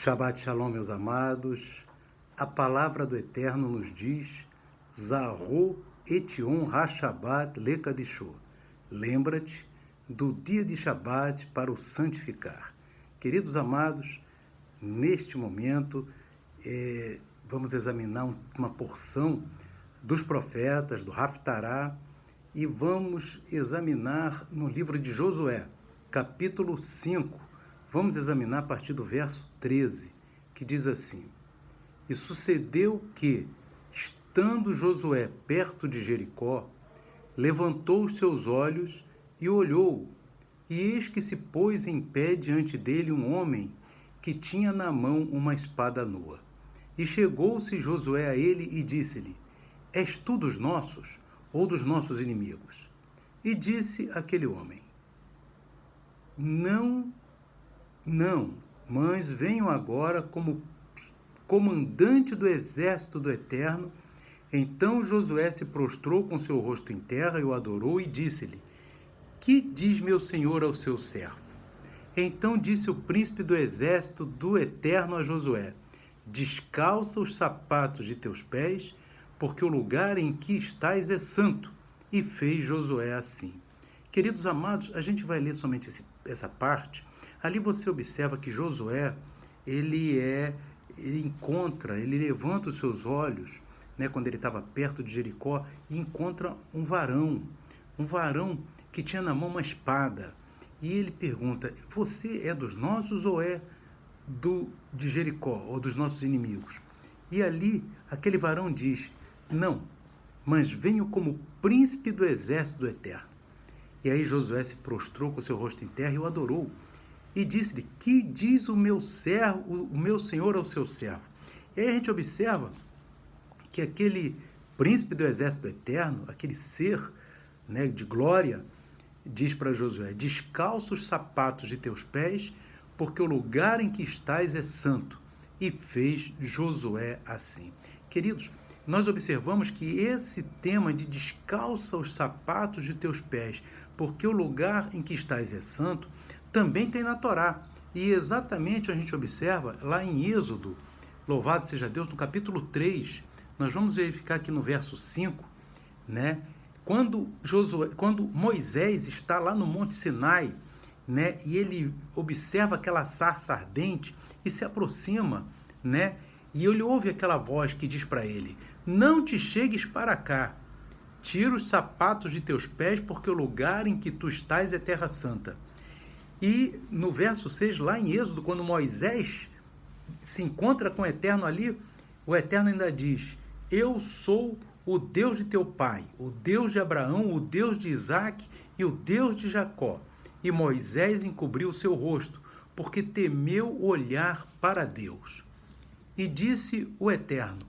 Shabbat Shalom, meus amados. A palavra do Eterno nos diz: Zahu etion ha-Shabbat lekadisho. Lembra-te do dia de Shabbat para o santificar. Queridos amados, neste momento vamos examinar uma porção dos profetas, do Haftará, e vamos examinar no livro de Josué, capítulo 5. Vamos examinar a partir do verso 13, que diz assim: E sucedeu que, estando Josué perto de Jericó, levantou os seus olhos e olhou, e eis que se pôs em pé diante dele um homem que tinha na mão uma espada nua. E chegou-se Josué a ele e disse-lhe: És tu dos nossos ou dos nossos inimigos? E disse aquele homem: Não, mas venho agora como comandante do exército do Eterno. Então Josué se prostrou com seu rosto em terra e o adorou e disse-lhe: Que diz meu senhor ao seu servo? Então disse o príncipe do exército do Eterno a Josué: Descalça os sapatos de teus pés, porque o lugar em que estás é santo. E fez Josué assim. Queridos amados, a gente vai ler somente essa parte. Ali você observa que Josué, ele levanta os seus olhos, né, quando ele estava perto de Jericó, e encontra um varão que tinha na mão uma espada. E ele pergunta: Você é dos nossos ou é de Jericó, ou dos nossos inimigos? E ali, aquele varão diz: Não, mas venho como príncipe do exército do Eterno. E aí Josué se prostrou com seu rosto em terra e o adorou. E disse-lhe: Que diz o meu senhor ao seu servo? E aí a gente observa que aquele príncipe do exército eterno, aquele ser, né, de glória, diz para Josué: Descalça os sapatos de teus pés, porque o lugar em que estás é santo. E fez Josué assim. Queridos, nós observamos que esse tema de descalça os sapatos de teus pés, porque o lugar em que estás é santo, também tem na Torá. E exatamente a gente observa lá em Êxodo, louvado seja Deus, no capítulo 3, nós vamos verificar aqui no verso 5, né? Quando Moisés está lá no Monte Sinai, né, e ele observa aquela sarça ardente e se aproxima, né, e ele ouve aquela voz que diz para ele: Não te chegues para cá, tira os sapatos de teus pés, porque o lugar em que tu estás é terra santa. E no verso 6, lá em Êxodo, quando Moisés se encontra com o Eterno ali, o Eterno ainda diz: Eu sou o Deus de teu pai, o Deus de Abraão, o Deus de Isaque e o Deus de Jacó. E Moisés encobriu o seu rosto, porque temeu olhar para Deus. E disse o Eterno: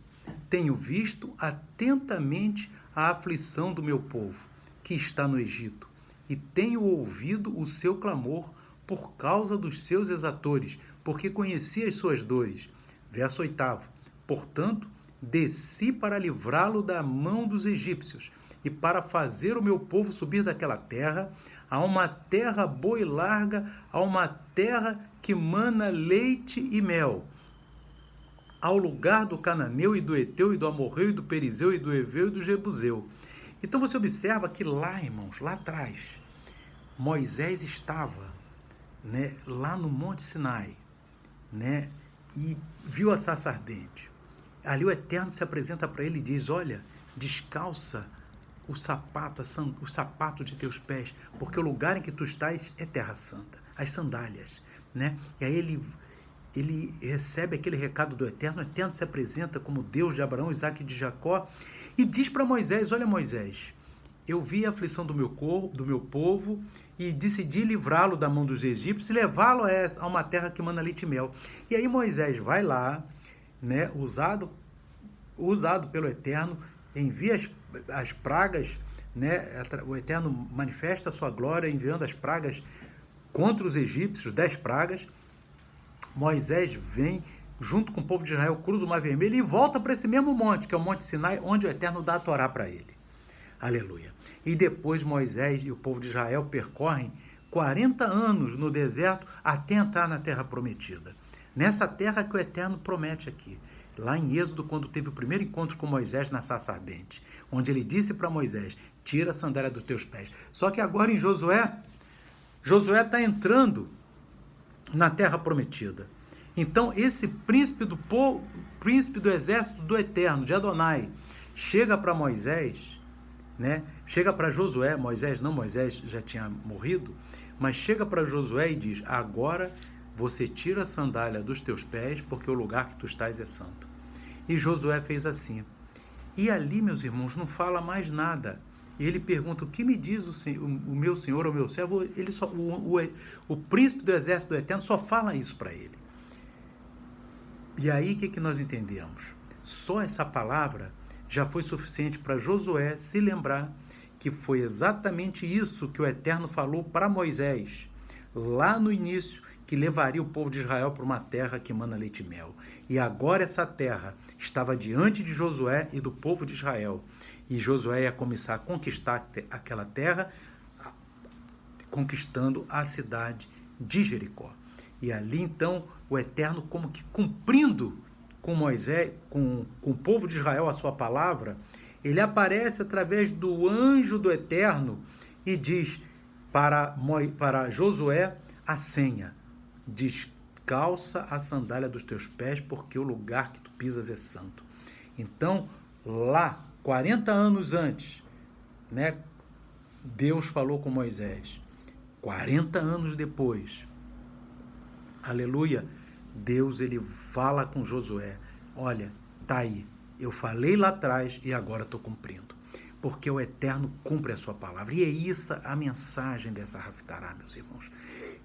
Tenho visto atentamente a aflição do meu povo, que está no Egito, e tenho ouvido o seu clamor por causa dos seus exatores, porque conheci as suas dores. Verso 8. Portanto, desci para livrá-lo da mão dos egípcios, e para fazer o meu povo subir daquela terra, a uma terra boa e larga, a uma terra que mana leite e mel, ao lugar do cananeu e do eteu e do amorreu e do perizeu e do heveu e do jebuseu. Então você observa que lá, irmãos, lá atrás, Moisés estava, né, lá no Monte Sinai, né, e viu a sarça ardente. Ali o Eterno se apresenta para ele e diz: Olha, descalça o sapato de teus pés, porque o lugar em que tu estás é terra santa, as sandálias, né? E aí ele recebe aquele recado do Eterno. O Eterno se apresenta como Deus de Abraão, Isaque e de Jacó, e diz para Moisés: Olha, Moisés, eu vi a aflição do meu povo e decidi livrá-lo da mão dos egípcios e levá-lo a uma terra que mana leite e mel. E aí Moisés vai lá, né, usado pelo Eterno, envia as pragas, né, o Eterno manifesta a sua glória enviando as pragas contra os egípcios, 10 pragas. Moisés vem junto com o povo de Israel, cruza o Mar Vermelho e volta para esse mesmo monte, que é o Monte Sinai, onde o Eterno dá a Torá para ele. Aleluia. E depois Moisés e o povo de Israel percorrem 40 anos no deserto até entrar na terra prometida. nessa terra que o Eterno promete aqui. Lá em Êxodo, quando teve o primeiro encontro com Moisés na sarça ardente, onde ele disse para Moisés, tira a sandália dos teus pés. Só que agora em Josué está entrando na terra prometida. Então esse príncipe do exército do Eterno, de Adonai, chega para Moisés, né? Chega para Josué, Moisés já tinha morrido, mas chega para Josué e diz, agora você tira a sandália dos teus pés, porque o lugar que tu estás é santo. E Josué fez assim. E ali, meus irmãos, não fala mais nada. E ele pergunta, o que me diz o meu senhor, o meu servo? O príncipe do exército do Eterno só fala isso para ele. E aí, o que nós entendemos? Só essa palavra já foi suficiente para Josué se lembrar que foi exatamente isso que o Eterno falou para Moisés, lá no início, que levaria o povo de Israel para uma terra que emana leite e mel. E agora essa terra estava diante de Josué e do povo de Israel. E Josué ia começar a conquistar aquela terra, conquistando a cidade de Jericó. E ali então o Eterno, como que cumprindo com Moisés, com o povo de Israel a sua palavra, ele aparece através do anjo do Eterno e diz para Josué a senha, descalça a sandália dos teus pés, porque o lugar que tu pisas é santo. Então, lá, 40 anos antes, né, Deus falou com Moisés. 40 anos depois, aleluia, Deus ele fala com Josué, olha, tá aí, eu falei lá atrás e agora estou cumprindo, porque o Eterno cumpre a sua palavra. E é isso a mensagem dessa Haftará, meus irmãos,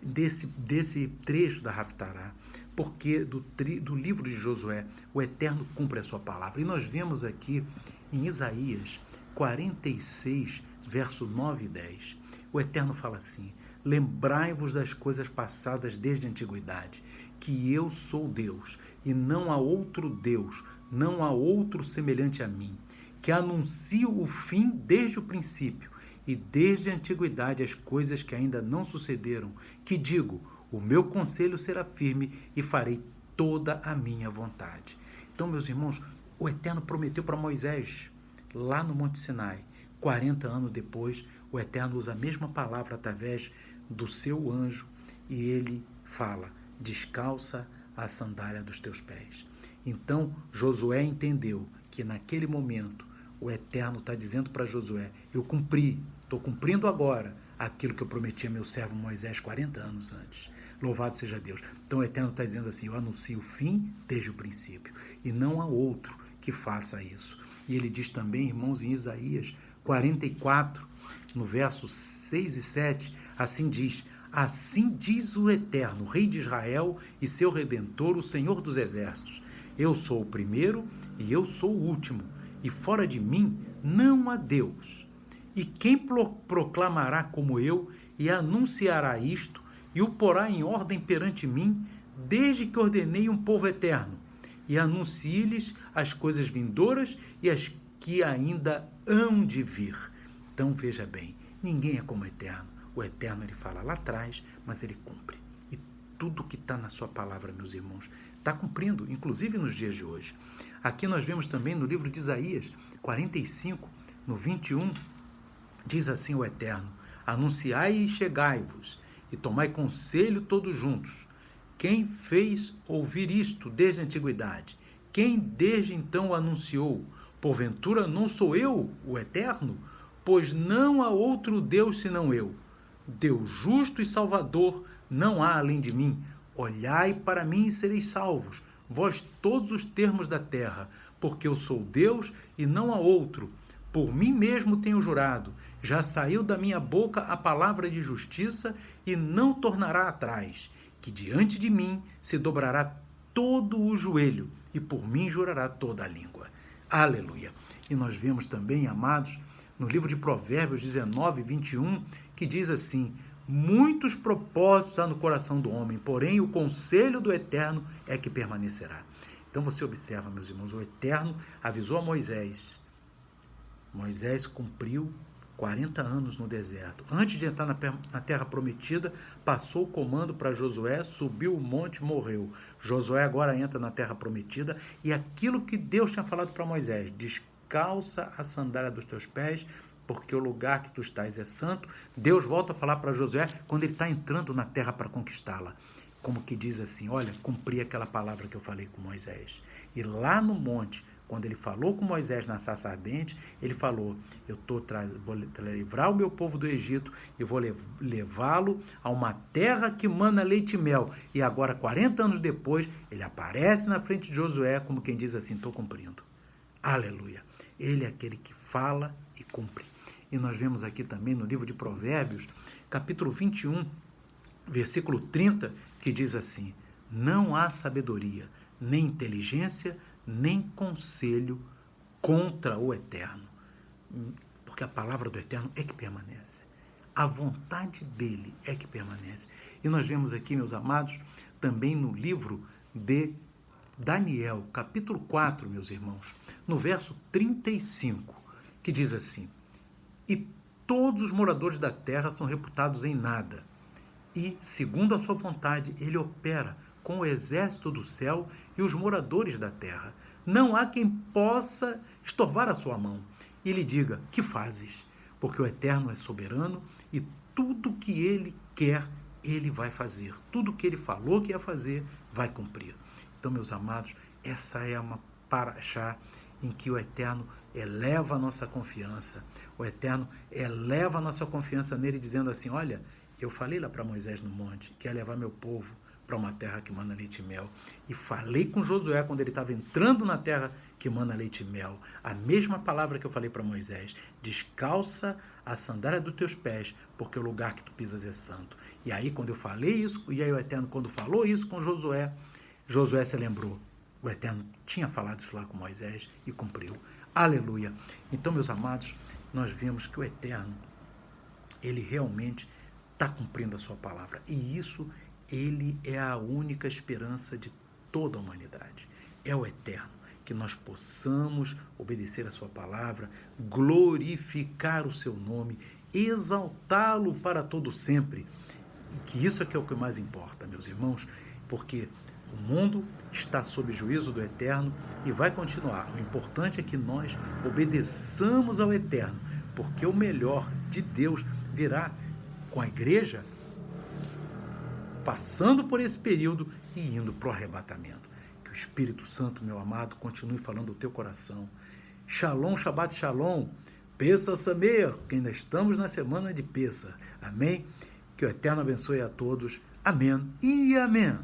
desse trecho da Haftará, porque do livro de Josué, o Eterno cumpre a sua palavra. E nós vemos aqui em Isaías 46, verso 9 e 10, o Eterno fala assim, lembrai-vos das coisas passadas desde a antiguidade, que eu sou Deus, e não há outro Deus, não há outro semelhante a mim, que anuncio o fim desde o princípio, e desde a antiguidade as coisas que ainda não sucederam, que digo, o meu conselho será firme e farei toda a minha vontade. Então, meus irmãos, o Eterno prometeu para Moisés, lá no Monte Sinai, 40 anos depois, o Eterno usa a mesma palavra através do seu anjo e ele fala, descalça a sandália dos teus pés. Então, Josué entendeu que naquele momento o Eterno está dizendo para Josué, eu cumpri, estou cumprindo agora aquilo que eu prometi a meu servo Moisés 40 anos antes. Louvado seja Deus. Então o Eterno está dizendo assim, eu anuncio o fim desde o princípio, e não há outro que faça isso. E ele diz também, irmãos, em Isaías 44, no versos 6 e 7, assim diz o Eterno, Rei de Israel e seu Redentor, o Senhor dos Exércitos. Eu sou o primeiro e eu sou o último, e fora de mim não há Deus. E quem proclamará como eu e anunciará isto e o porá em ordem perante mim, desde que ordenei um povo eterno, e anuncie-lhes as coisas vindouras e as que ainda hão de vir. Então veja bem, ninguém é como o Eterno. O Eterno ele fala lá atrás, mas ele cumpre. E tudo que está na sua palavra, meus irmãos, está cumprindo, inclusive nos dias de hoje. Aqui nós vemos também no livro de Isaías 45, no 21, diz assim o Eterno, anunciai e chegai-vos, e tomai conselho todos juntos. Quem fez ouvir isto desde a antiguidade? Quem desde então o anunciou? Porventura não sou eu, o Eterno? Pois não há outro Deus senão eu. Deus justo e salvador não há além de mim. Olhai para mim e sereis salvos, vós todos os termos da terra, porque eu sou Deus e não há outro. Por mim mesmo tenho jurado, já saiu da minha boca a palavra de justiça e não tornará atrás, que diante de mim se dobrará todo o joelho e por mim jurará toda a língua. Aleluia! E nós vemos também, amados, no livro de Provérbios 19, 21, que diz assim, muitos propósitos há no coração do homem, porém o conselho do Eterno é que permanecerá. Então você observa, meus irmãos, o Eterno avisou a Moisés. Moisés cumpriu 40 anos no deserto. Antes de entrar na terra prometida, passou o comando para Josué, subiu o monte e morreu. Josué agora entra na terra prometida e aquilo que Deus tinha falado para Moisés, descalça a sandália dos teus pés, porque o lugar que tu estás é santo. Deus volta a falar para Josué quando ele está entrando na terra para conquistá-la. Como que diz assim, olha, cumpri aquela palavra que eu falei com Moisés. E lá no monte, quando ele falou com Moisés na sarça ardente, ele falou, vou livrar o meu povo do Egito e vou levá-lo a uma terra que mana leite e mel. E agora, 40 anos depois, ele aparece na frente de Josué como quem diz assim, estou cumprindo. Aleluia. Ele é aquele que fala e cumpre. E nós vemos aqui também no livro de Provérbios, capítulo 21, versículo 30, que diz assim, não há sabedoria, nem inteligência, nem conselho contra o Eterno. Porque a palavra do Eterno é que permanece. A vontade dele é que permanece. E nós vemos aqui, meus amados, também no livro de Daniel, capítulo 4, meus irmãos, no verso 35, que diz assim, e todos os moradores da terra são reputados em nada, e, segundo a sua vontade, ele opera com o exército do céu e os moradores da terra. Não há quem possa estorvar a sua mão e lhe diga, que fazes? Porque o Eterno é soberano e tudo que ele quer, ele vai fazer. Tudo que ele falou que ia fazer, vai cumprir. Então, meus amados, essa é uma paraxá em que o Eterno eleva a nossa confiança. O Eterno eleva a nossa confiança nele, dizendo assim, olha, eu falei lá para Moisés no monte, que ia levar meu povo para uma terra que mana leite e mel. E falei com Josué quando ele estava entrando na terra que mana leite e mel. A mesma palavra que eu falei para Moisés. Descalça a sandália dos teus pés, porque o lugar que tu pisas é santo. E aí quando eu falei isso, e aí o Eterno quando falou isso com Josué, Josué se lembrou. O Eterno tinha falado isso lá com Moisés e cumpriu. Aleluia. Então, meus amados, nós vemos que o Eterno, ele realmente está cumprindo a sua palavra. E isso, ele é a única esperança de toda a humanidade. É o Eterno. Que nós possamos obedecer a sua palavra, glorificar o seu nome, exaltá-lo para todo sempre. E que isso é que é o que mais importa, meus irmãos, porque o mundo está sob juízo do Eterno e vai continuar. O importante é que nós obedeçamos ao Eterno, porque o melhor de Deus virá com a igreja passando por esse período e indo para o arrebatamento. Que o Espírito Santo, meu amado, continue falando do teu coração. Shalom, Shabbat Shalom, Pessa Sameach, que ainda estamos na semana de Pessa. Amém? Que o Eterno abençoe a todos. Amém e amém.